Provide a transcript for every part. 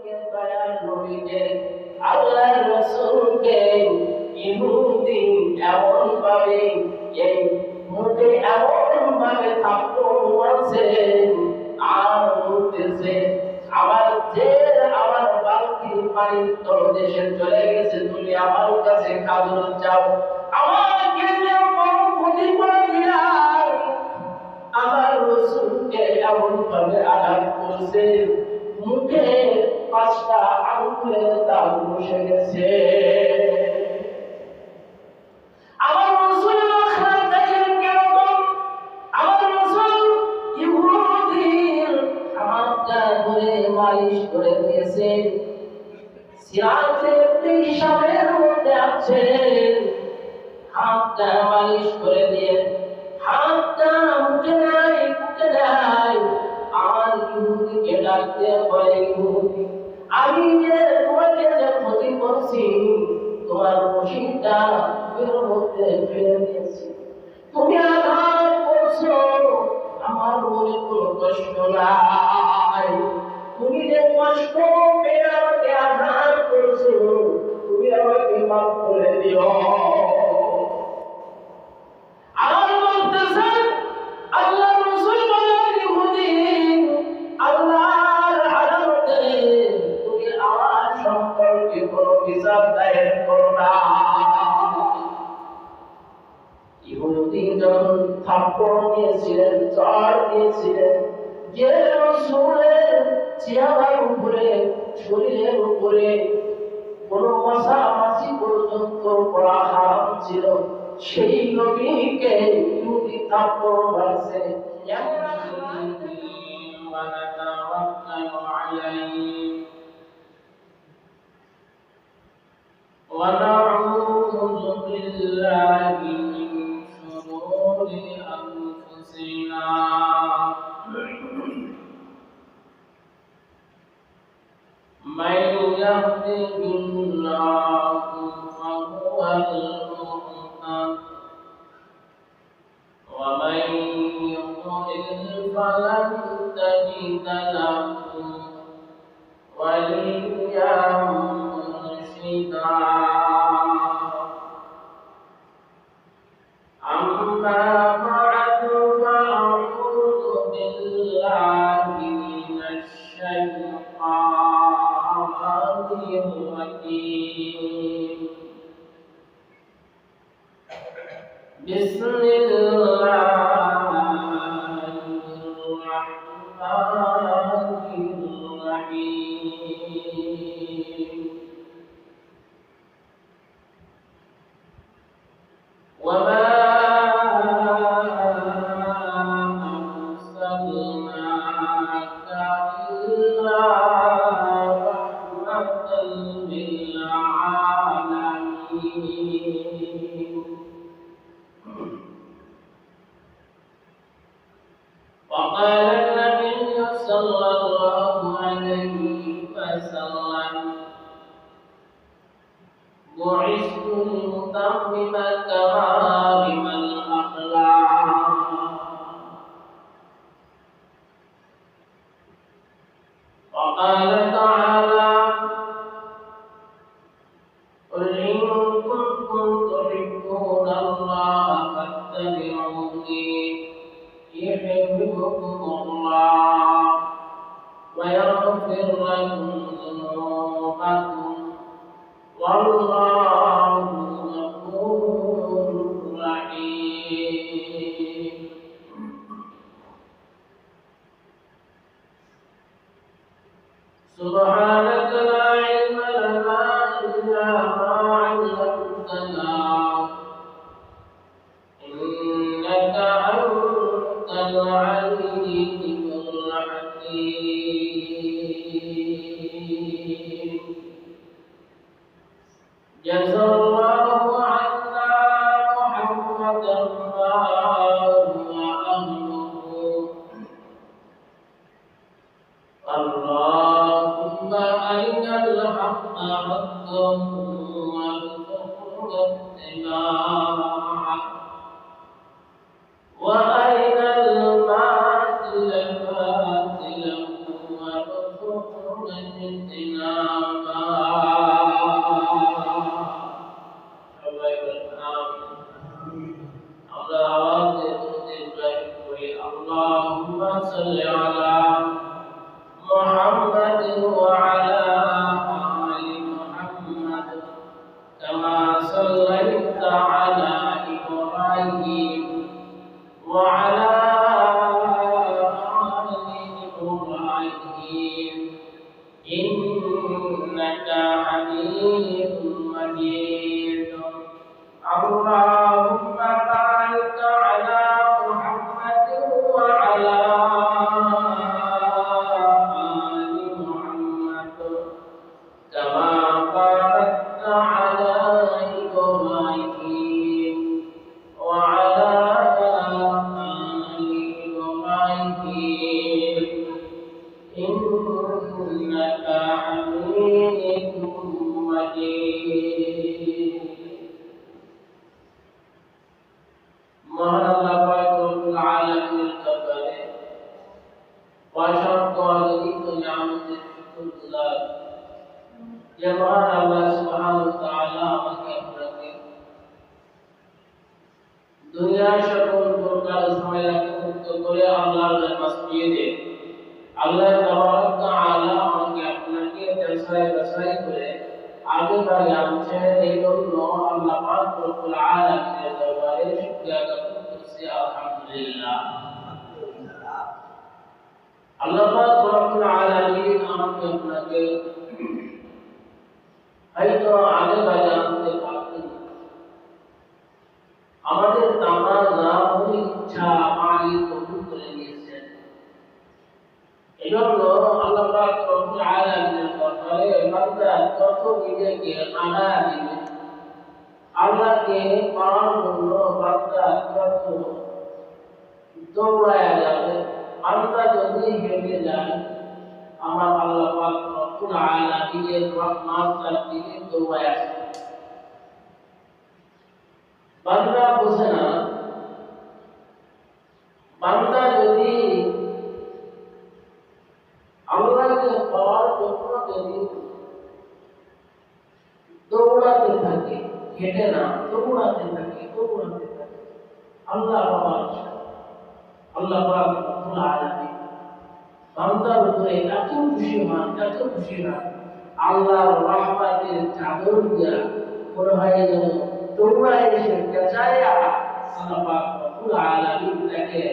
দয়াল নবীকে আল্লাহর রাসূলকে ইহুদি এমন ভাবে এই মুখে এমন ভাবে থাপ্পড় মারছে আর বলতেছে আমার যে আমার বালতির পানি তলদেশে চলে গেছে, তুমি আমার কাছে খাজর চাও, আমাকে যে বড় ক্ষতি করে দিলাম। আমার রাসূলকে এমন ভাবে আঘাত করছে মুখে 5টা আঙ্গুলের দাগ বসে গেছে। আমার রাসূল আখরা দেখেন কেমন, আমার রাসূল ইহুদির হাতটা ধরে মালিশ করে দিয়েছে। সিরাতের হিসাবের মধ্যে আছে হাতটা মালিশ করে দিয়ে হাতটা মুখে নাই বুকে নাই। আর ইহুদিকে ডাকতে বলে, ইহুদি আমি যে তোমাকে যে ক্ষতি করছি তোমার রশিদটা বুকের মধ্যে ফেলে দিয়েছি, তুমি আঘাত করছো, আমার মনে কোনো কষ্ট নাই, তুমি যে কষ্ট পেয়ে আমাকে আঘাত করছো তুমি আমাকে মাফ করে দিও। আমার বলতেছেন আল্লাহ রাসূল বলেন, ইহুদি আল্লাহর আদালতে তুমি আমার সম্পর্কে কোনো বিচার দায়ের করো না। ইহুদি যখন থাপ্পড় দিয়েছিলেন, চড় দিয়েছিলেন, যে রাসূলের চেহারার উপরে শরীরের উপরে কোনো মশা মাছি পর্যন্ত পড়া হারাম ছিল, সেই নবীকে ইহুদি থাপ্পড় মারছে। ونعوذ بالله من شرور أنفسنا من يهده الله فهو المهتد ومن يضلل فلن تجد له وليا مرشدا. أما بعد فأعوذ بالله من الشيطان الرجيم. بسم الله الرحمن الرحيم. وما أرسلناك إلا رحمة للعالمين. وقال النبي صلى الله عليه وسلم بعثت لأتمم كمالم الأخلاق. وقال تعالى قل إن كنتم تحبون الله فاتبعوني يحببكم الله ويغفر لكم ذنوبكم والله غفور رحيم. سبحانك لا علم لنا إلا ما علمتنا إنك أنت العليم الحكيم. جزا الله عنا محمدا ما هو أهله. اللهم أرنا الحق حقا وارزقنا اتباعه وأرنا الباطل باطلا وارزقنا اجتنابا সবাই বলেন আমিন আমরা আওয়াজে দরুদ ইব্রাহিম পড়ি আল্লাহুম্মা সাল্লি আলা মুহাম্মাদ ওয়া আলা আলি মুহাম্মাদ কামা সাল্লাইতা আলা ইব্রাহিম ওয়া আলা إنك حميد مجيد اللهم بارك على محمد وعلى آل محمد كما باركت على إبراهيم وعلى آل إبراهيم إنك حميد مجيد মহান আল্লাহ পাক রব্বুল আলামিনের দরবারে অসংখ্য অগণিত নিয়ামতের শুকরগুজার যে মহান আল্লাহ সুবহানাহু ওয়া তাআলা আমাকে আপনাকে দুনিয়ার সকল প্রকার ঝামেলাকে মুক্ত করে আল্লাহর মসজিদে আল্লাহ তাবারক তাআলা আমাকে আপনাকে যাচাই করে আগে বাড়ি আনছেন এই জন্য আল্লাহ পাক রব্বুল আলামিনের দরবারে শুকরিয়া জ্ঞাপন করছি আলহামদুলিল্লাহ। আল্লাহ পাক রব্বুল আলামিন আমাকে আপনাকে হয়তো আগে বাড়ি আনতে পারতেন, আমাদের তামান্না মনের ইচ্ছা মালিক কবুল করে নিয়েছেন। এজন্য আল্লাহ পাক রব্বুল আলামিনের দরবারে বান্দা যত নিজেকে আনা দিবে আল্লাহকে পাওয়ার জন্য বান্দা যত দৌড়ায়া যাবে, বান্দা যদি হেঁটে যায় আমার আল্লাহ পাক রব্বুল আলামিনের রহমত তার দিকে দৌড়ায় আসে। বান্দা বুঝে না, বান্দা যদি আল্লাহকে পাওয়ার জন্য যদি দৌড়াতে থাকে, হেঁটে না দৌড়াতে থাকে আল্লাহ পাক রব্বুল আলামিন বান্দার উপরে এত খুশি হন আল্লাহর রহমতের চাদর দিয়া মনে হয় যেন দৌড়ায় এসে পেঁচাইয়া আল্লাহ পাক রব্বুল আলামিন তাকে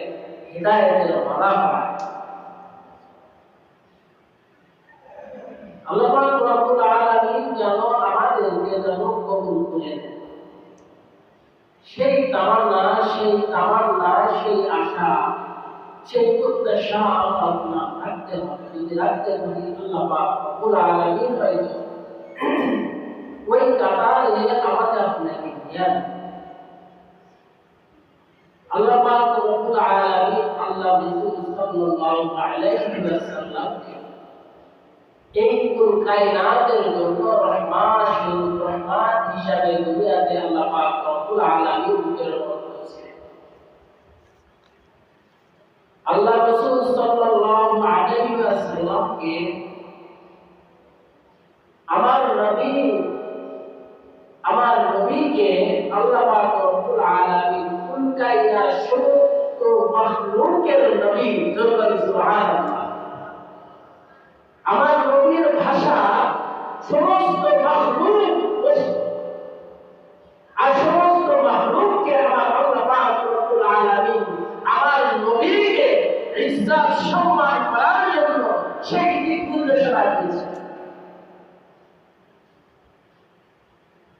হিদায়াতের মালা পায়। আল্লাহ পাক রব্বুল আলামিন যেন আমাদেরকে যেন কবুল করে নেন, সেই তামান্না সেই আশা সেই প্রত্যাশা আপনার রাখতে হবে। যদি রাখতে পারি আল্লাহ পাক রব্বুল আলামিন হয়তো ওই কাতারে আমাকে আপনাকে জ্ঞান আল্লাহ পাক রব্বুল আলামিন আল্লাহ রাসূল সাল্লাল্লাহু আলাইহি ওয়াসাল্লাম এই কুল কায়নাতের জন্য রহমান হিসাবে দুনিয়াতে আল্লাহ পাক রব্বুল আলামিন প্রেরণ করেছেন। আল্লাহ রাসূল সাল্লাল্লাহু আলাইহি ওয়াসাল্লামকে আমার নবীকে আল্লাহ পাক রব্বুল আলামিন কুল কায়নাত সমস্ত মাখলুকের নবী জল্লাল্লাহু সুবহানাল্লাহ। আমার নবীর ভাষা সমস্ত মাখলুক আর সমস্ত মাখলুককে আমার আল্লাহ পাক রব্বুল আলামিন আমার নবীকে ইজ্জত সম্মান করার জন্য সেই দিক নির্দেশনা দিয়েছেন।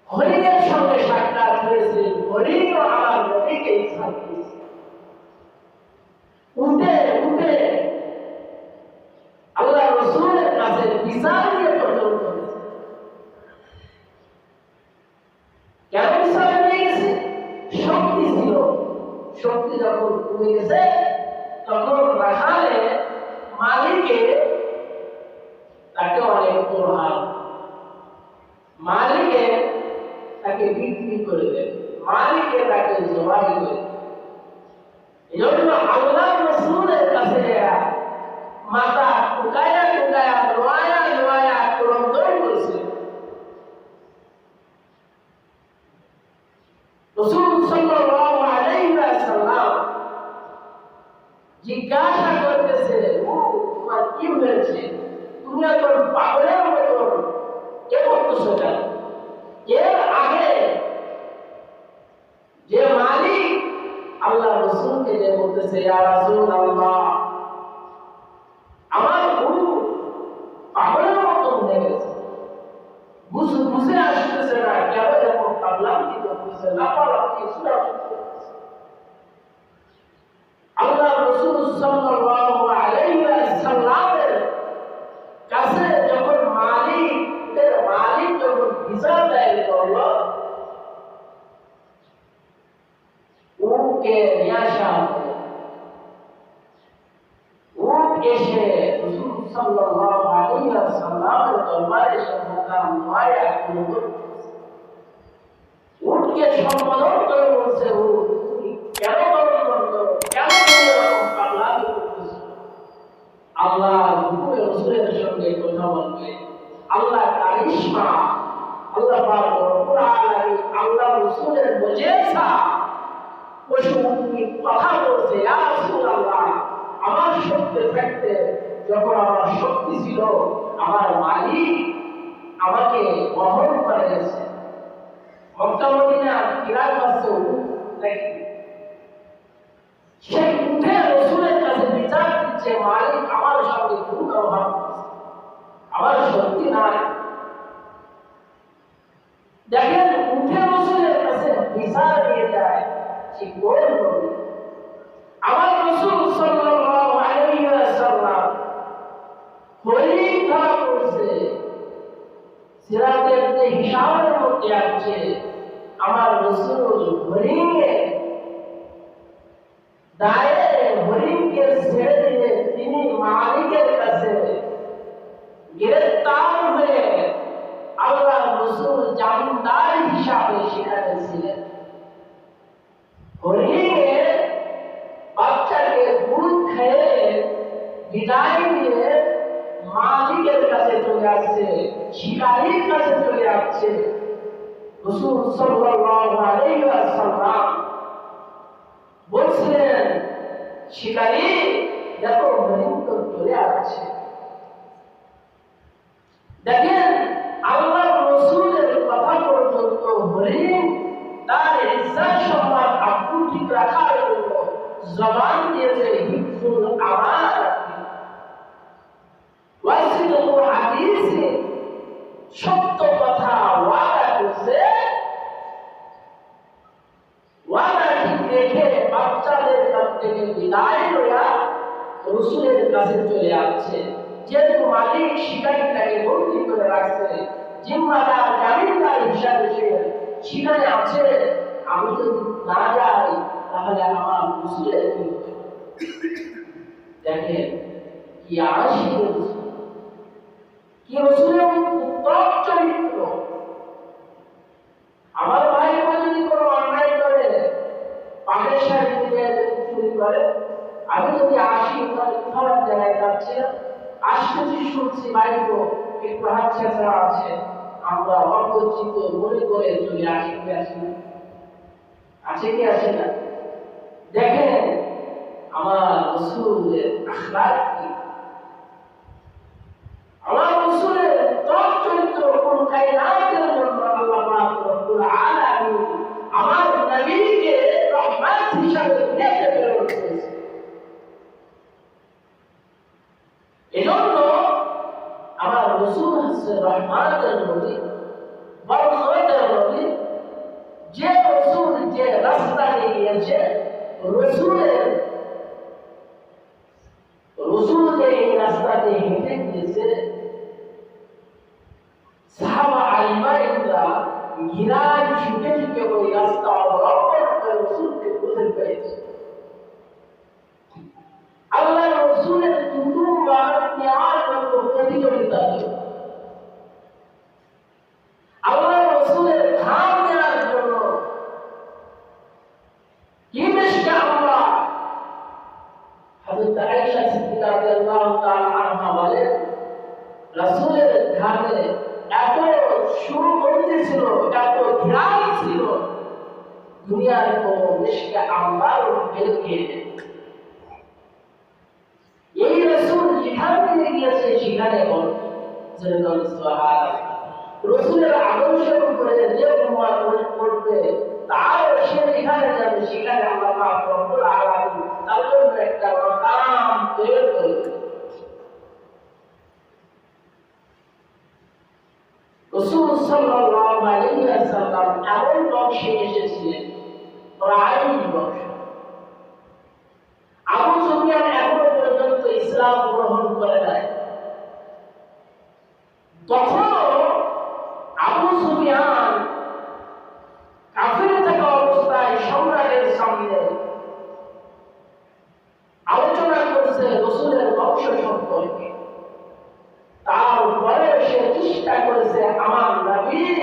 হরিণের সঙ্গে সাক্ষাৎ হয়েছে, হরিণও আমার নবীকে ইজ্জত দিয়েছে। উঠে আল্লাহ রাসূলের কাছে বিচার নিয়ে পর্যন্ত করেছে। কেন বিচার নিয়ে গেছে? শক্তি ছিল, শক্তি যখন কমে গেছে তখন রাখালে মালিকে তাকে অনেক প্রভাব, মালিকে তাকে বিক্রি করে দেন, মালিকে তাকে জবাই করে। এই জন্য আল্লাহ রাসূলের কাছে মাথা টুকায়া রোয়া তুমি এখন পাগলের মতো এ করতেছো কেন? এর আগে যে মালিক আল্লাহ রসুলকে যে বলতেছে ইয়া রাসূলুল্লাহ আমার গুরু পাগলের মতো হয়ে গেছে, বুঝে আসতেছে না কেন এরকম পাগলাম কি করতেছে, লাফালাফি সুরা আল্লাহ রসুল সাল্লাল্লাহু আলাইহি ওয়াসাল্লামের কাছে যখন মালিক যখন বিচার দায়ের করলো, উটকে নিয়ে আসা উট এসে রসুল সাল্লাল্লাহু আলাইহি ওয়াসাল্লামের দরবারে এসে মোকাম নয় উটকে সম্বোধন করে বলছে, তুমি কেন আল্লাহ রসুলের সঙ্গে কথা বলবে, আল্লাহ কারিশমা, আল্লাহ পাক রব্বুল আলামিন আল্লাহ রসুলের মুজিজা পশু কথা বলছে ইয়া রাসূলুল্লাহ আমার শক্তি থাকতে যখন আমার শক্তি ছিল আমার মালিক আমাকে বহন করে গেছে। মক্কা মদিনা কিরাত আছে নাকি সেই উঠে রসুলের কাছে বিচার দিচ্ছে, মালিক আমার সঙ্গে খুব অভাব, আমার শক্তি নাই। দেখেন উঠে রসুলের কাছে বিচার দিয়ে যায়, সে কোন নবী? আমার রসুল সাল্লাল্লাহু আলাইহি ওয়াসাল্লাম হরিণ ধরা করছে, সিরাতের যে হিসাবের মধ্যে আছে আমার রসুল হরিণে দায়ে হরিণকে ছেড়ে দিয়ে তিনি মালিকের কাছে গ্রেফতার হয়ে আল্লাহ রসুল জামিনদার হিসাবে সেখানে ছিলেন। হরিণে বাচ্চাকে দুধ খেয়ে বিদায় নিয়ে মালিকের কাছে চলে আসছে, শিকারীর কাছে চলে আসছে। রাসূল সাল্লাল্লাহু আলাইহি ওয়াসাল্লাম বলছিলেন, শিকারী দেখো হরিণ তো চলে আসছে। দেখেন আল্লাহ রসুলের কথা পর্যন্ত হরিণ তার ইজ্জত সম্মান আকুঠিত রাখার জন্য জবান দিয়েছে হিফজুল আমানাত ওয়াসিদুল হাদিস, সত্য কথা ওয়াদা করছে, ওয়াদা ঠিক রেখে বাচ্চাদের কাছ থেকে বিদায় লইয়া রসুলের কাছে চলে আসছে। যেহেতু মালিক শিকারীটাকে বন্দী করে রাখছে, জিম্মাদার জামিনদার হিসাবে সে সেখানে আছে, আমি যদি না যাই তাহলে আমার রসুলের কি হবে? দেখেন কি আশিক কি রসুলের উত্তম চরিত্র। আমার ভাই যদি কোনো অন্যায় করে, পাশের সাথে চুরি করে, আমি যদি আসি খারাপ জায়গায় যাচ্ছিলাম, আসতেছি শুনছি বাইক একটু হাত ছেঁচা আছে, আমরা অপরিচিত মনে করে চলে আসি কি আসি না? আছে কি আসে না? দেখেন আমার রসুলের আখলাক কি, আমার রসুলের তর চরিত্র কোন কায়নাতের জন্য আল্লাহ পাক রব্বুল আলামিন আমার নবীকে রহমত হিসাবে দেখে প্রেরণ করেছে। এজন্য আমার রসুল হচ্ছে রহমতের নবী, বরকতের নবী। যে রসুল যে রাস্তা নিয়ে গিয়েছে, রসুল যে এই রাস্তা দিয়ে হেঁটে গিয়েছে, সাহাবা আইমাইনরা ঘিরায় ছুটে ছুটে ওই রাস্তা অবলম্বন করে রসুলকে খুঁজে পেয়েছে। আল্লাহ রসুলের কুতুব বারত নেওয়ার মতো প্রতিযোগিতা ছিল। আল্লাহ রসুলের ধাম নেওয়ার জন্য কি বেশি আমরা হযরত আয়েশা সিদ্দিকা রাদিয়াল্লাহু তাআলা আনহা বলেন, রাসূলের ধামে এত সুগন্ধি ছিল, এত ঘ্রাণ ছিল, দুনিয়ার কোনো মিশকে আমরাও ফেল খেয়ে যেত। এই রাসূল যেখানে গিয়েছে সেখানে যেরকম সুবহানাল্লাহ। রাসূলের আদর্শের উপরে যে উম্মাহ করবে তার সে যেখানে যাবে সেখানে আল্লাহ পাক রব্বুল আলামিন তার জন্য একটা মাকাম তৈরি করবে। রাসূল সাল্লাল্লাহু আলাইহি ওয়াসাল্লাম এমন বংশে এসেছিলেন, প্রায় বংশ। আবু সুফিয়ান এখনো পর্যন্ত ইসলাম গ্রহণ করে নাই। তখন আবু সুফিয়ান কাফির থাকা অবস্থায় সম্রাটের সামনে আলোচনা করছে রাসূলের বংশ সম্পর্কে। তারপরে সে চেষ্টা করেছে আমার নবীর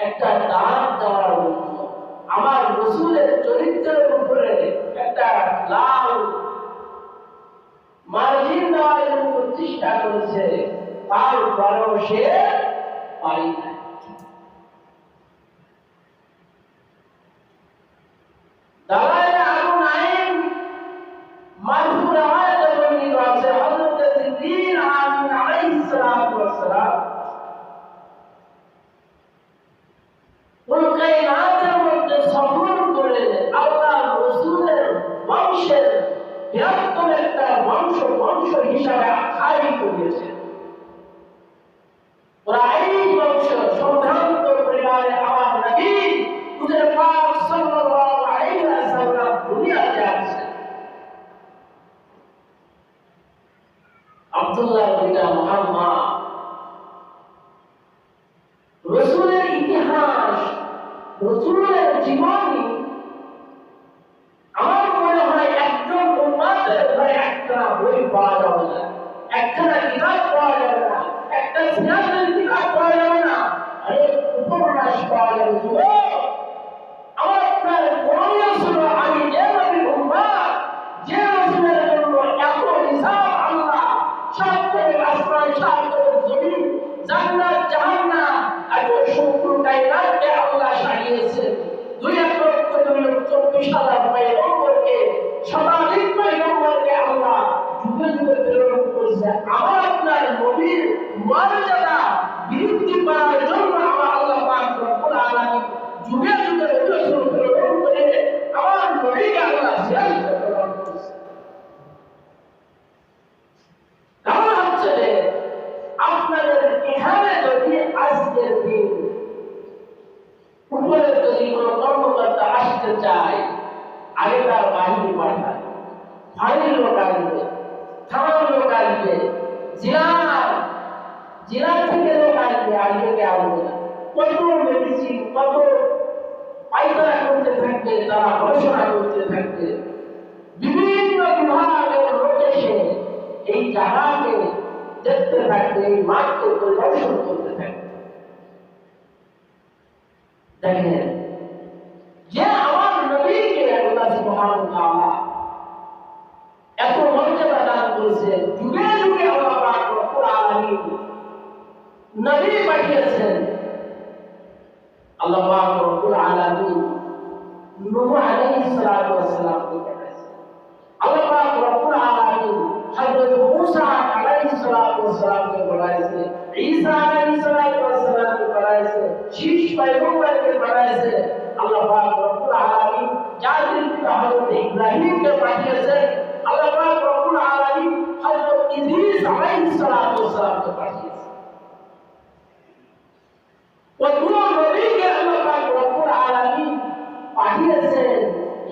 একটা দান দেওয়ার জন্য, আমার রাসূলের চরিত্রের উপরে একটা লাল মার্জিন দেওয়ার জন্য চেষ্টা করেছে, তারপরেও সে পারি না। দালায়েল আবু নাঈম মারফু রাওয়ায়াতে বর্ণিত আছে, হযরত জিবরিল আমিন আলাইহিস সালাতু ওয়াস সালাম পুরো কায়নাতের মধ্যে সফর করে আল্লাহর রাসূলের বংশের বৃহত্তম একটা বংশ হিসাবে আখ্যায়িত হয়েছে। প্রায় বংশ সম্ভ্রান্ত পরিবারে আমার নবী হুজুর পাক সাল্লাল্লাহু আলাইহি ওয়াসাল্লাম দুনিয়াতে আসেন। আব্দুল্লাহ বিন মুহাম্মদ রাসূলের ইতিহাস, রাসূলের জীবনী আমার মনে হয় একজন উম্মতের ঘরে একটা বই পাওয়া যাবে না, একখানা কিতাব পাওয়া যাবে না, একটা সিরাতের কিতাব পাওয়া যাবে না, অনেক উপন্যাস পাওয়া যাবে। আমার আপনার করণীয় ছিল আমি যে নবীর উম্মত, যে রাসূলের জন্য এত হিসাব আল্লাহ, সাত করে আসমান, সাত করে জমিন, জান্নাত জাহান্নাম, এত সুন্দর কায়নাতকে আল্লাহ সাজিয়েছে। 2,24,000 পয়গম্বরকে, শতাধিক পয়গম্বরকে আল্লাহ যুগে যুগে প্রেরণ করেছে। আমার আপনার নবীর মর্যাদা বৃদ্ধি করার জন্য আমার আল্লাহ পাক রব্বুল আলামিন যুগে যুগে রাসূল প্রেরণ করে আমার নবীকে আল্লাহ শ্রেষ্ঠ প্রদান করেছে। কারণ হচ্ছে যে আপনাদের এখানে যদি আজকের দিন উপরে যদি কোনো কর্মকর্তা আসতে চায়, আগে তার বাহিনী পাঠায়, ফাঁড়ির লোক আসবে, থানার লোক আসবে, জেলা থেকে লোক আসবে, কে আসবে না, কত মেডিসিন, কত পায়খানা করতে থাকবে, তারা গবেষণা করতে থাকবে, বিভিন্ন বিভাগের লোক এসে এই জায়গাকে দেখতে থাকবে, এই মাঠকে পরিদর্শন করতে থাকবে। দেখেন যে আমার নবীকে আল্লাহ সুবহানাহু ওয়া তাআলা এত মর্যাদা দান করেছে, যুগে যুগে আল্লাহ পাক রব্বুল আলামিন নবী পাঠিয়েছেন। আল্লাহ পাক রব্বুল আলামিন নূহ আলাইহিস সালাতু ওয়াস সালামকে পাঠিয়েছেন। আল্লাহ পাক রব্বুল আলামিন হযরত মূসা আলাইহিস সালাতু ওয়াস সালামকে পাঠিয়েছেন, ঈসা আলাইহিস সালাতু ওয়াস সালামকে পাঠিয়েছেন, শেষ পয়গম্বরকে পাঠিয়েছেন। আল্লাহ পাক রব্বুল আলামিন জাতির পিতা হযরত ইব্রাহিমকে পাঠিয়েছেন। আল্লাহ পাক রব্বুল আলামিন হযরত ইদ্রিস আলাইহিস সালাতু ওয়াস সালামকে পাঠিয়েছেন। কতগুলো নবীকে আল্লাহ পাক রব্বুল আলামিন পাঠিয়েছেন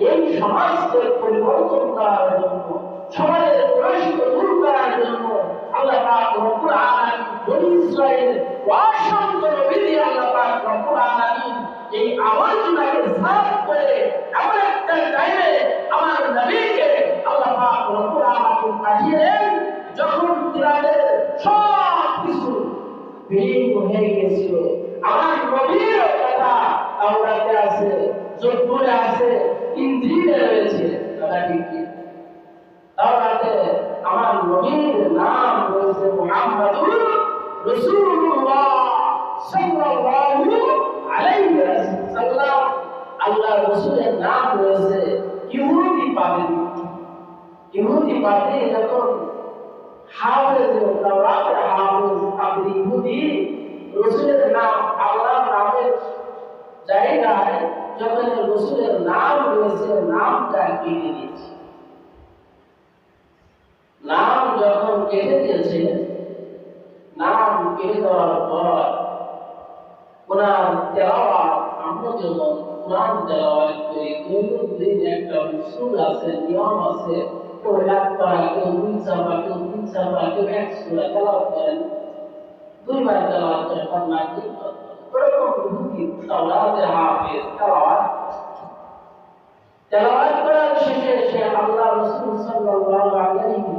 এই সমাজকে পরিবর্তন করার জন্য, সমাজের কুরুষকে দূর করার জন্য। আল্লাহ পাক রব্বুল আলামিন বনী ইসরাইল অসংখ্য নবী দিয়ে আল্লাহ পাক রব্বুল আলামিন এই আওয়াজটাকে সাফ করে এমন একটা টাইমে আমার নবীকে আল্লাহ পাক রব্বুল আলামিন পাঠিয়েছেন যখন তিনাদের সব কিছু বিলীন হয়ে গেছিল। আমার নবীর কথা তাওরাতে আছে, জবুরে আছে, ইনজিলে রয়েছে, কথা ঠিক কি? তাওরাতে আমার নবীর নাম রয়েছে মুহাম্মাদুর রাসূলুল্লাহ সাল্লাল্লাহু আলাইহি ওয়াসাল্লাম। আল্লাহর রাসূলের নাম রয়েছে ইহুদি পাদ্রী। ইহুদি পাদ্রী যখন হাফেজ, তাওরাতের হাফেজ জায়গায় যখন রসুলের নাম রয়েছে নামটা কেটে দিয়েছে। নাম যখন কেটে দিয়েছে, নাম কেটে দেওয়ার পর কোরআন তেলাওয়াত, আমরা যখন কোরআন তেলাওয়াত করি দৈনন্দিন একটা উসুল আছে, নিয়ম আছে। কেউ এক পারা, কেউ দুই চাপা, কেউ তিন চাপা, কেউ এক সূরা তেলাওয়াত করেন, দুইবার তেলাওয়াত করে ফরমান দিন। ওরকম রুটি তাওরাতের হাফেজ তেলাওয়াত করার শেষে সে আল্লাহ রাসূল সাল্লাল্লাহু আলাইহি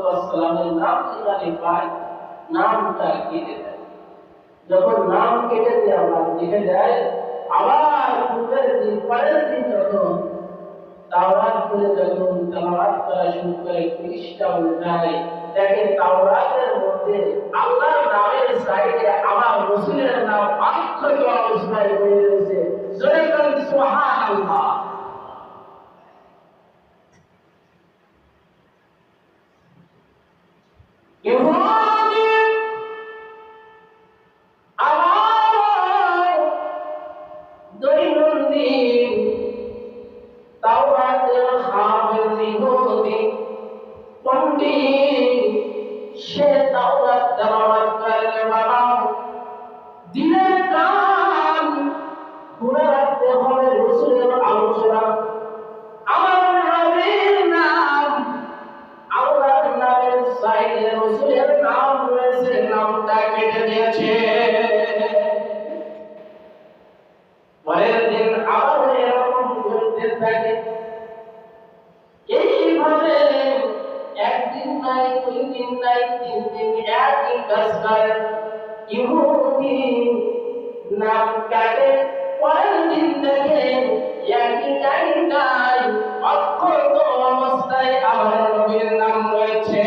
ওয়াসাল্লামের নাম যেখানে পায় নামটা কেটে দেয়। যখন নাম কেটে দেওয়া দেখে যায়, আবার পূর্বের দিন পরের দিন যখন তাওরাত করে যখন তেলাওয়াত করা শুরু করে, পৃষ্ঠা উল্টায়, দেখে তাওরাতের মধ্যে আল্লাহর নামের সাইডে আমার রাসূলের নাম অক্ষর অবস্থায় হয়ে রয়েছে। জোরে বলুন সুবহানাল্লাহ। দৈনন্দিন তাওরাতের হাফেজ ইহুদি পণ্ডিত সে তাওরাত তেলাওয়াত করে, বাবা দিনের কান খুলে রাখতে হবে রাসূলের আলোচনা, আমার নবীর নাম, আল্লাহর নামের সাইডে রাসূলের নাম রয়েছে, নামটা কেটে দিয়েছে। পরের দিন আবার এরকম করতে থাকে। এইভাবে একদিন নাই, দুই দিন নাই, তিন দিন একই কাজ করে। ইহুদি নাম কাটে, পরের দিন দেখে একই জায়গায় অক্ষত অবস্থায় আমার নবীর নাম রয়েছে।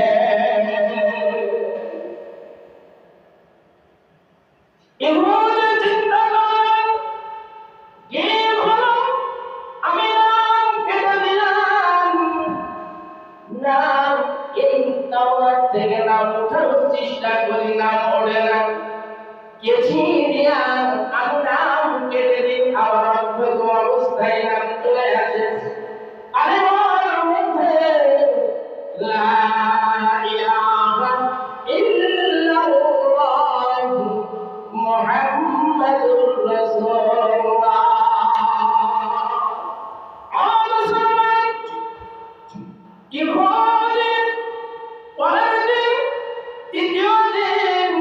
ইহুদি চিন্তা করেন, কি হলো, আমি নাম কেটে দিলাম, নাম এই তাওরাত থেকে নাম ওঠানোর চেষ্টা করি, নাম ওঠে না, কেছি দিয়া আমি নাম কেটে দিই, আবার অক্ষত অবস্থায় নাম চলে আসে। আরে ওর মধ্যে লা ইলাহা ইল্লাল্লাহ মুহাম্মাদুর রাসূলুল্লাহ। কি হলে পরের দিন, তৃতীয় দিন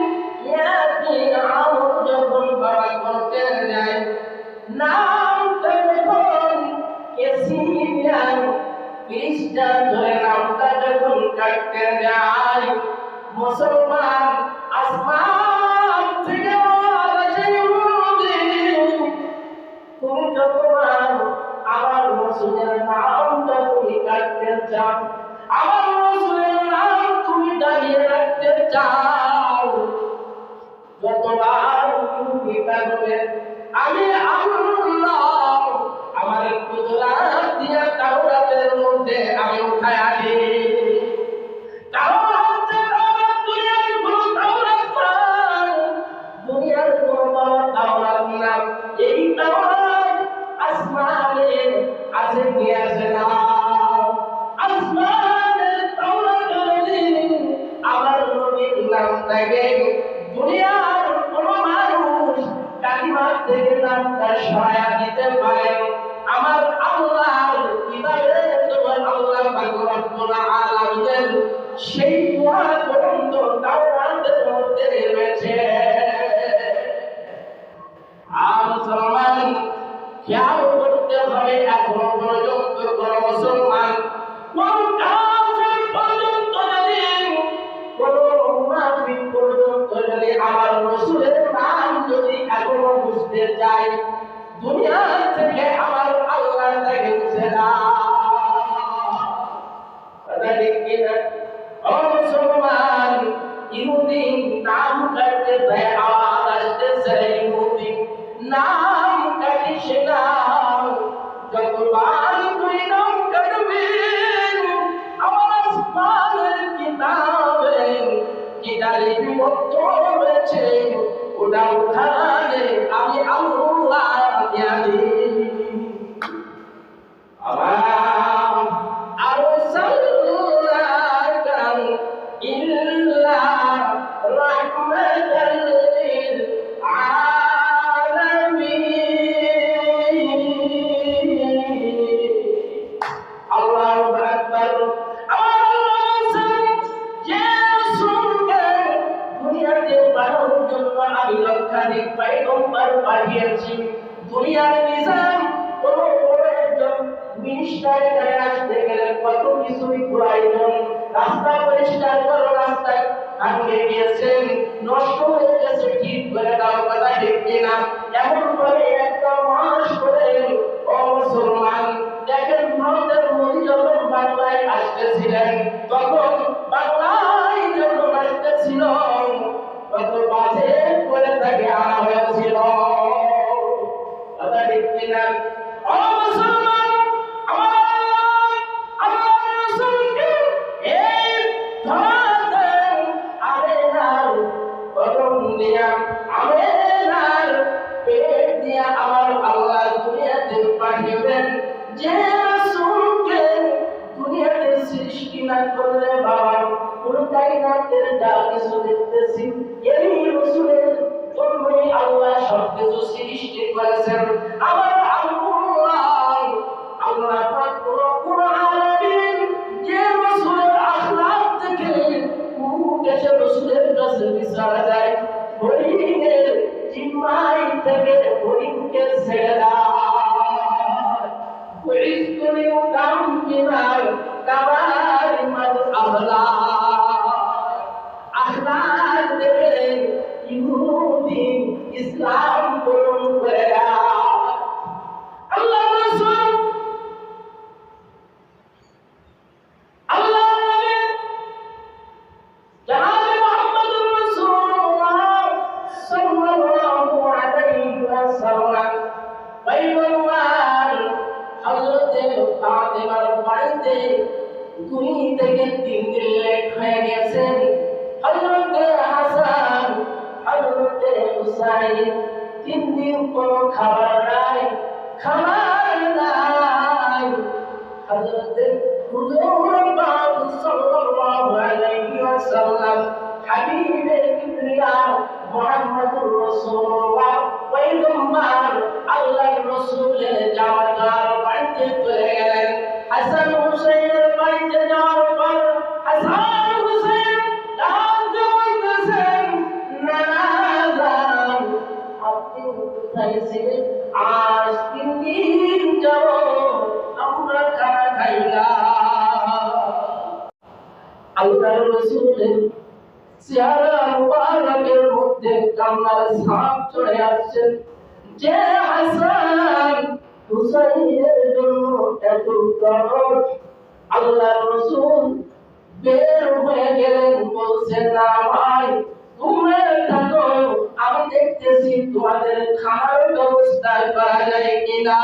ইয়াতি আমল যখন বাবা করতে যায়, নামটা যখন এসিয়ান পৃষ্ঠা ধরে নামটা যখন কাটতে যায়, মুসলমান আসমান থেকে আকাশে উড়ে, তুমি যখন আমার রাসূলের নামটা তুমি কাটতে চাও, আমার রাসূলের নাম তুমি দাঁড়িয়ে রাখতে চাও, যতবার তুমি কাটবে আমি আল্লাহ আমার কুদরত দিয়ে তাওরাতের মধ্যে আমি উঠায় আনি। দুনিয়ার কোনো তাওরাত না, এই তাওরাত আসমানের আছে কি আছে না, আসমানের তাওরাত যদি আমার নবীর নাম থাকে, দুনিয়ার কোনো মানুষ কালিমা থেকে নামটা সহায় দিতে পারে, আমার আল্লাহর কিতাবে তোমার আল্লাহ পাক রব্বুল আলামিন সেই কোরআন পর্যন্ত তাওরাতের মধ্যে রয়েছে। মুসলমান খেয়াল করতে হবে, এখনো পর্যন্ত কোন মুসলমান, কোন কাফির পর্যন্ত যদি, কোন মুনাফিক পর্যন্ত যদি আমার রাসূলের নাম যদি এখনো বুঝতে চায়, দুনিয়া থেকে আমার আল্লাহ তাকে মুছে দাও। কথা ঠিক কিনা? ও মুসলমান, ইহুদি নাম কাটতে দেয়, আওয়াজ আসতেছে, ইহুদি নাম কাটিস না, যতবার তুই নাম কাটবি আমার আসমানের কিতাবে যেটা লিপিবদ্ধ রয়েছে ওটা উঠানে আমি আল্লাহ আমি লক্ষাধিক পয়গম্বর পাঠিয়েছি। দুনিয়ার নিজাম কোন বড় একজন মিনিস্টার এখানে আসতে গেলে কত কিছুই প্রয়োজন। রাস্তা পরিষ্কার করো, রাস্তায় ভাঙে গিয়েছেন, নষ্ট হয়ে গেছে, ঠিক করে দাও, কথা ঠিক কিনা? এমন করে একটা মাস করে ও মুসলমান দেখেন, ভারতের মোদী যখন বাংলায় আসতেছিলেন, তখন বাংলায় যখন আসতেছিল কত বাজে করে তাকে আনা হয়েছিল, কথা ঠিক কিনা? ও মুসলমান, আমার রাসূলকে এই ধরাতেন আমেনার গরম দিয়া, আমেনার পেট দিয়া আমার আল্লাহ দুনিয়াতে পাঠিয়েছেন। যে রাসূলকে দুনিয়াতে সৃষ্টি না করলে বাবা কোন কায়নাতের যা কিছু দেখতেছি, এই রাসূলের জন্যই আল্লাহ সবকিছু সৃষ্টি করেছেন। আমার আল্লাহ পাক রব্বুল আলামিন যে রাসূলের আখলাক দেখে উঠেছে, রাসূলের কাছে বিচার যায়, হরিণের জিম্মাই থেকে হরিণকে ছেড়ে দেয়। ওইগুলি উদাম বিমার কাবারিমাল আখলাক দেখে ইহুদি ইসলাম গ্রহণ করে দেয়। আল্লাহ রাসূল দুই থেকে 3 দিন লেট হয়ে গেছেন। হযরতে হাসান, হযরতে হুসাইন 3 দিন কোনো খাবার নাই। হযরতে হুজুর পাক সাল্লাল্লাহু আলাইহি ওয়াসাল্লাম হাবিবে কিবরিয়া মুহাম্মদুর রাসূলুল্লাহ পয়গম্বর আল্লাহর রাসূলের জামাতার বাড়িতে চলে গেলেন। হাসান হুসাইনের বাড়িতে যাওয়ার পর হাসান হুসাইন ডাক দিয়ে বলতেছেন, নানা জান, আপনি কোথায় ছিলেন? আজ 3 দিন যাবত আমরা খানা খাই না। আল্লাহর রাসূলের চেহারা মুবারকের মধ্যে কান্নার ছাপ চলে আসছে। যে হাসান হুসাইনের জন্য এত দরদ, আল্লাহর রাসূল বের হয়ে গেলেন, বলছেন, না ভাই তোমরা থাকো, আমি দেখতেছি তোমাদের খাবার ব্যবস্থা করা যায় কিনা।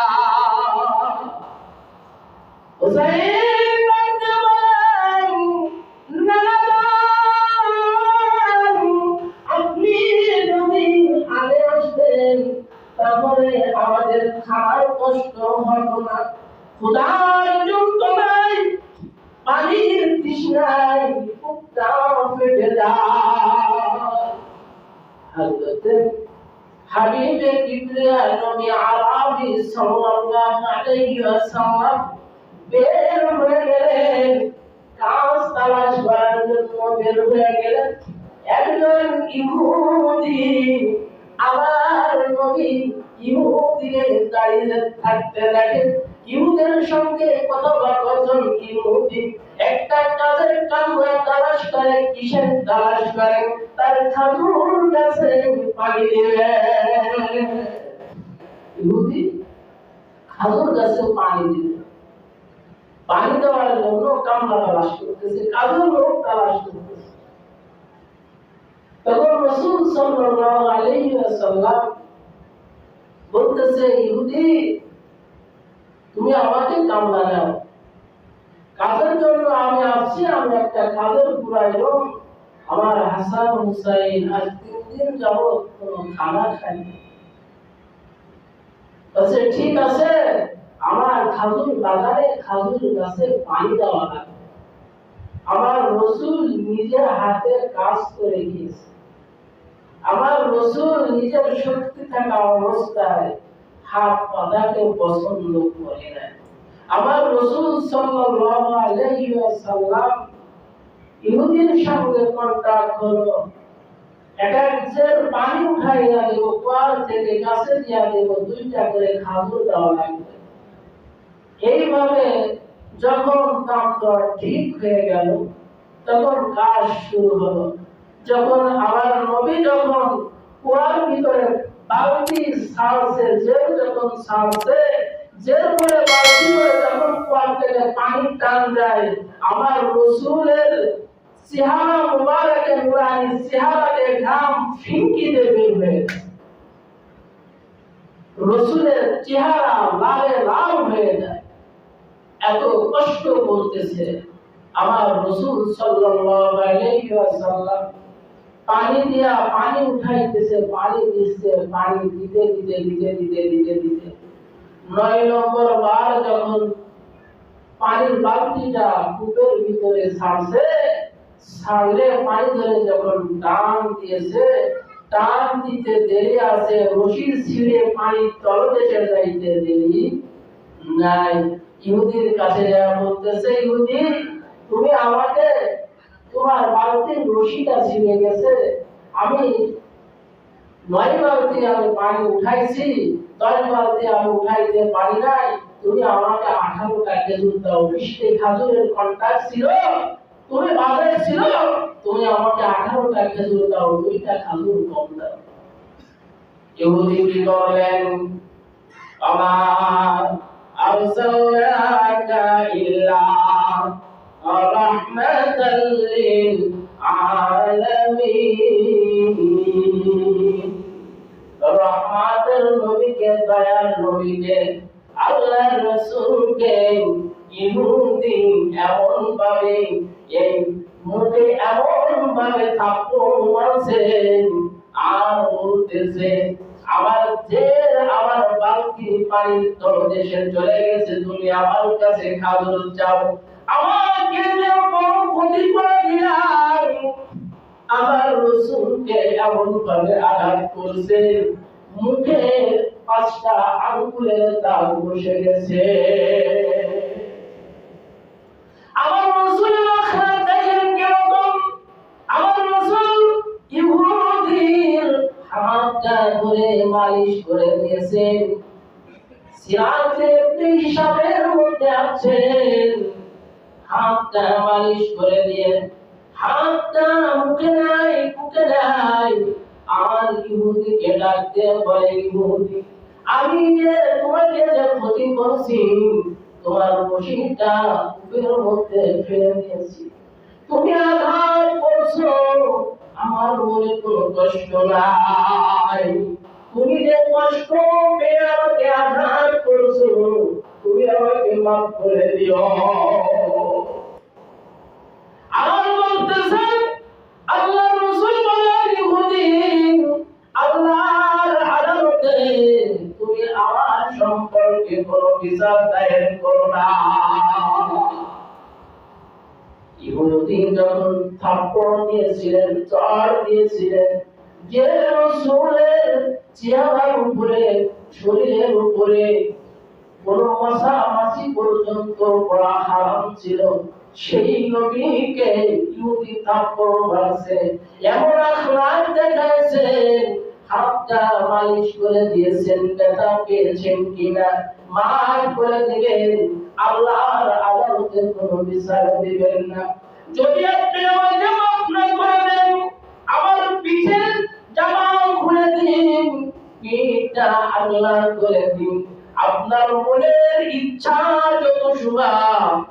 হুসাইন বলতে বলেন, না আপনি যদি আগে আসতেন তাহলে আমাদের খাবার কষ্ট হতো না। খোদার যন্ত্রণায়, পানির তৃষ্ণায় বুকটা ফেটে যায়। হযরতে হাবিবে কিবরিয়া নবী আরবি সাল্লাল্লাহু আলাইহি ওয়াসাল্লাম বের হয়ে গেলেন, কাজ তালাশ করার জন্য বের হয়ে গেলেন। একজন ইহুদি, আমার নবী ইহুদিকে দাঁড়িয়ে থাকতে দেখেন। ইহুদের সঙ্গে কথোপকথন, ইহুদি একটা কাজের কামরা তালাশ করে। কিসের তালাশ করে? তার খাজুর গাছে পানি দিবে। ইহুদি খাজুর গাছে পানি দিবে, পানি দেওয়ার জন্য কামরা তালাশ করতেছে, কাজের লোক তালাশ করতেছে। তখন রাসূল সাল্লাল্লাহু আলাইহি ওয়াসাল্লাম বলতেছে, ইহুদি তুমি আমাকে কামরা দাও, কাজের জন্য আমি আসছি, আমি একটা কাজের প্রয়োজন। আমার হাসান হুসাইন আজ 3 দিন যাবত কোনো খানা খায়নি। বলছে ঠিক আছে, আমার খাজুর বাগানে খাজুর গাছে পানি দেওয়া লাগবে। আমার রসুল নিজের হাতে কাজ করে গিয়েছে। আমার রসুল নিজের শক্তি থাকা অবস্থায় হাত পাতাকে পছন্দ করে না। আমার রসুল সাল্লাল্লাহু আলাইহি ওয়াসাল্লাম ইহুদির সঙ্গে কন্টাক্ট হলো, এক একজের পানি উঠাইয়া দেব, কুয়ার থেকে গাছে দিয়া দেব, 2টা করে খাজুর দেওয়া লাগবে। এইভাবে যখন কামটা ঠিক হয়ে গেল, তখন কাজ শুরু হলো। যখন আমার নবী যখন কুয়ার ভিতরে বালতি ছাড়ছে, যখন ছাড়ছে, পরে বালতি করে যখন কুয়ার থেকে পানি টান যায়, আমার রসুলের চেহারা মুবারকে নুরানি চেহারাতে ঘাম ফিনকিতে বের হয়ে যায়। রসুলের চেহারা লালে লাল হয়ে যায়, এত কষ্ট করতেছে। আমার রসুল সাল্লাল্লাহু আলাইহি ওয়াসাল্লাম পানি দিয়া পানি উঠাইতেছে, পানি দিচ্ছে, পানি দিতে দিতে দিতে দিতে দিতে দিতে 9 নম্বর বার যখন পানির বালতিটা কূপের ভিতরে ছাড়ছে, ছাড়লে পানি ধরে যখন টান দিয়েছে, টান দিতে দেরি আছে, রশি ছিঁড়ে পানি তলদেশে যাইতে দেরি নাই। ইহুদির কাছে বলতেছে, ইহুদি তুমি আমাকে, তোমার বালতির রশিটা ছিঁড়ে গেছে, আমি 9 বালতি আমি পানি উঠাইছি, 10 বালতি আমি উঠাইতে পারি নাই, তুমি আমাকে 18টা খেজুর দাও। 20টি খেজুরের কন্ট্রাক্ট ছিল, তুমি বাজারে ছিল, তুমি আমাকে 18টা খেজুর দাও, 2টা খেজুর কম দাও। ইহুদি কি করলেন, আমার আরসালনাকা ইল্লা রাহমাতাল লিল আলামিন। রহমাতের নবীকে, দয়ার নবীকে, আল্লাহর রাসূলকে ইহুদি এমন ভাবে এই মুখে এমন ভাবে থাপ্পড় মারছে, আর বলতেছে আমার বালতি পানি তলদেশে চলে গেছে, তুমি আমার কাছে খাজুর চাও, আমাকে যে বড় ক্ষতি করে দিলাম। আমার রসুলকে এমন ভাবে আঘাত করছে, মুখে 5টা আঙ্গুলের দাগ বসে গেছে। আমার রসুলের আখড়া দেখেন কিরকম। আমার রসুল ইহুদির হাতটা ধরে মালিশ করে দিয়েছেন, সিরাতে হিসাবের মধ্যে আছেন, হাতটা মালিশ করে দিয়ে হাতটা মুখে নাই, বুকে নাই। আর ইহুদিকে ডাকতে বলে, ইহুদি আমি যে তোমাকে যে ক্ষতি করছি, তোমার রশিটা কূপের মধ্যে ফেলে দিয়েছি, তুমি আঘাত করছো, আমার মনে কোনো কষ্ট নাই, তুমি যে কষ্ট পেয়ে আমাকে আঘাত করছো, তুমি আমাকে মাফ করে দিও। আমার বলতেছেন, আল্লাহর রাসূল বলেন, ইহুদি আল্লাহর আদালতে তুমি আমার সম্পর্কে কোনো বিচার দায়ের করো না। ইহুদি যখন থাপ্পড় দিয়েছিলেন, চড় দিয়েছিলেন, যে রাসূলের চেহারার উপরে, শরীরের উপরে কোনো মশা মাছি পর্যন্ত পড়া হারাম ছিল, সেই নবীকে ইহুদি থাপ্পড় মারছে, এমন আখলাক দেখাইছে, হাতটা মালিশ করে দিয়েছেন, ব্যথা পেয়েছেন কিনা মাফ করে দিবেন, আল্লাহর আদালতে কোনো বিচার দিবেন না। যদি আপনি আমাকে মাফ না করে দেন, আমার পিঠের জামা খুলে দিন, পিঠটা আল্লাহ করে দিন, আপনার মনের ইচ্ছা যত সুভা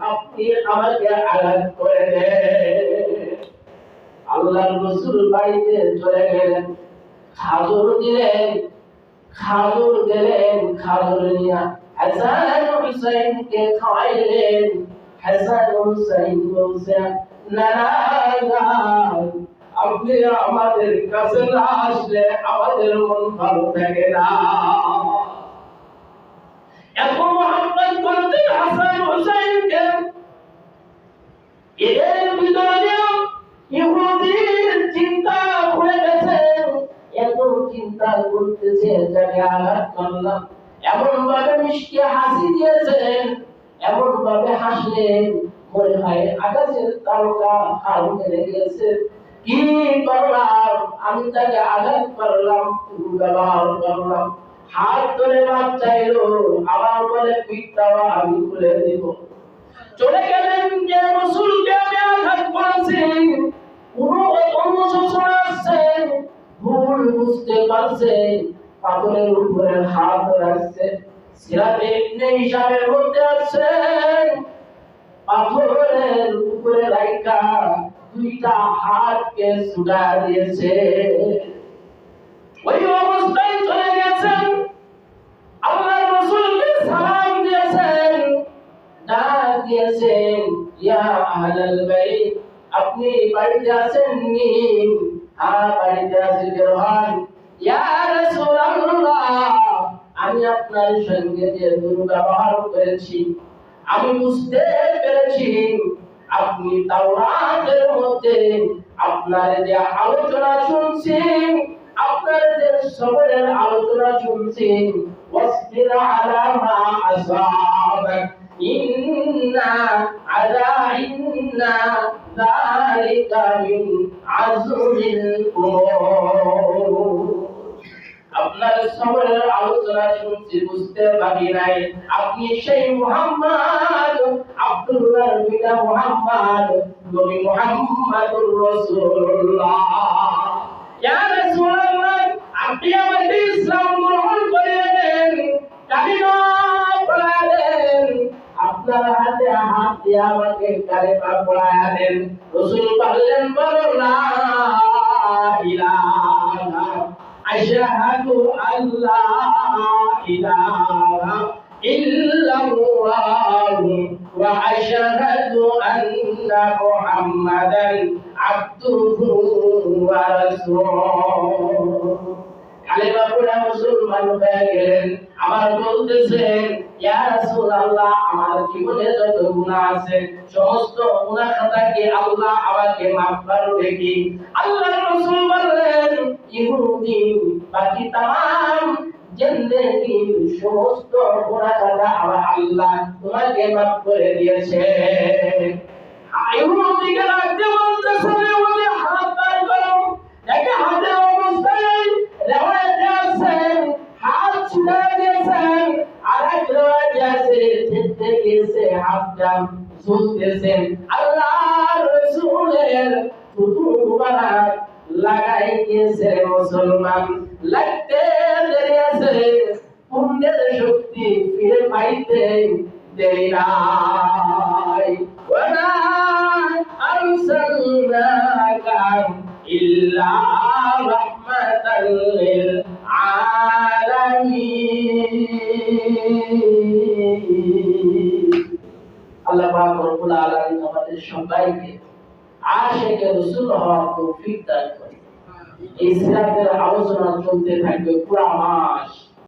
আপনি আমাকে আঘাত করে দেন। আল্লাহর রাসূল বাড়িতে চলে গেলেন, খাজুর দিলেন, খাজুর দিলেন, খাজুর নিয়ে হাসান হুসাইনকে খাওয়াইলেন। হাসান হুসাইন বলছে, না না, আপনি আমাদের কাছে না আসলে আমাদের মন ভালো থাকে না। এত মোহাম্মত করতেন হাসান হুসাইনকে। এদের ভিতরে ইহুদির চিন্তা হয়ে গেছে, এত চিন্তা করতেছে যাকে আঘাত করলাম, এমন ভাবে মিষ্টি হাসি দিয়েছেন, এমন ভাবে হাসলেন মনে হয় আকাশের তারকা হাল মেরে গেছে। কি করলাম আমি, তাকে আঘাত করলাম, ব্যবহার করলাম, হাত ধরে মাপ চাইলো, আবার বলে পিঠটাও আমি খুলে দিব। চলে গেলেন যে রাসূলকে আমি আঘাত করেছি, অনুশোচনা আসছে, ভুল বুঝতে পারছে, পাথরের উপরে হাত রাখছে, সিরাতে ইবনে হিশামের মধ্যে আছে পাথরের উপরে রাখা দুইটা হাতকে ছুটা দিয়েছে। ওই অবস্থায় চলে গেছেন, আল্লাহর রাসূলকে সালাম দিয়েছেন, ডাক দিয়েছেন, ইয়া আহলাল বাইত, আপনি বাড়িতে আছেননি? বাড়িতে আছি বেরোন। ইয়া রাসূলুল্লাহ, আমি আপনার সঙ্গে যে দুর্ব্যবহার করেছি আমি বুঝতে পেরেছি, আপনি তাওরাতের মধ্যে আপনার যে আলোচনা শুনছেন, আপনার যে সবরের আলোচনা শুনছেন, ওয়াসবির আলা মা আসাবাক ইন্না যালিকা মিন আযমিল উমুর। আপনার সবরের আলোচনা শুনছি, বুঝতে পারি নাই আপনি সেই মুহাম্মদ, আব্দুল্লাহর পিতা মুহাম্মদ, নবী মুহাম্মদুর রাসূলুল্লাহ। ইয়া রাসূলুল্লাহ, আপনি আমাকে ইসলাম গ্রহণ করিয়ে দেন, কালিমা পড়ায় দেন, আপনার হাতে হাত দিয়ে আমাকে কালিমা পড়ায় দেন। রাসূল বললেন, বলো লা ইলাহা আশহাদু আল্লা ইলাহা ইল্লাল্লাহ ওয়া আশহাদু আন্না মুহাম্মাদান আবদুহু ওয়া রাসূলুহু। কালেমা পড়ে মুসলমান হয়ে গেলেন, আবার বলতেছেন, ইয়া রাসূলুল্লাহ, আমার জীবনে যত গুনাহ আছে সমস্ত গুনাহ খাতাকে আল্লাহ আমাকে মাফ করবে কি? আল্লাহর রাসূল বললেন, ইহুদি বাকি तमाम জিন্দেগির সমস্ত গুনাহ খাতা আমার আল্লাহ তোমাকে মাফ করে দিয়েছে। ইহুদিকে রাখতে বলতেছে, ইহুদি হাত বার করো, দেখে হাতের অবস্থায় রেওয়ায়েতে আছে হাত ছুঁড়ে দিয়েছেন, আর এক রেওয়ায়েতে আছে ঠেকতে গিয়েছে হাতটা ঝুলতেছেন। আল্লাহর রাসূলের থুতু মুবারক লাগাই গিয়েছে মুসলমান, লাগতে দেরি আছে, পুণ্যের শক্তি ফিরে পাইতে দেরি নাই। ওয়া আরসালনাকা ইল্লা রাহমাতাল লিল আলামিন। আল্লাহ পাক রব্বুল আলামিন আমাদের সবাইকে আশিকে রাসূল হওয়ার তৌফিক দান করেন। এই সিরাতের আলোচনা চলতে থাকবে পুরো মাস।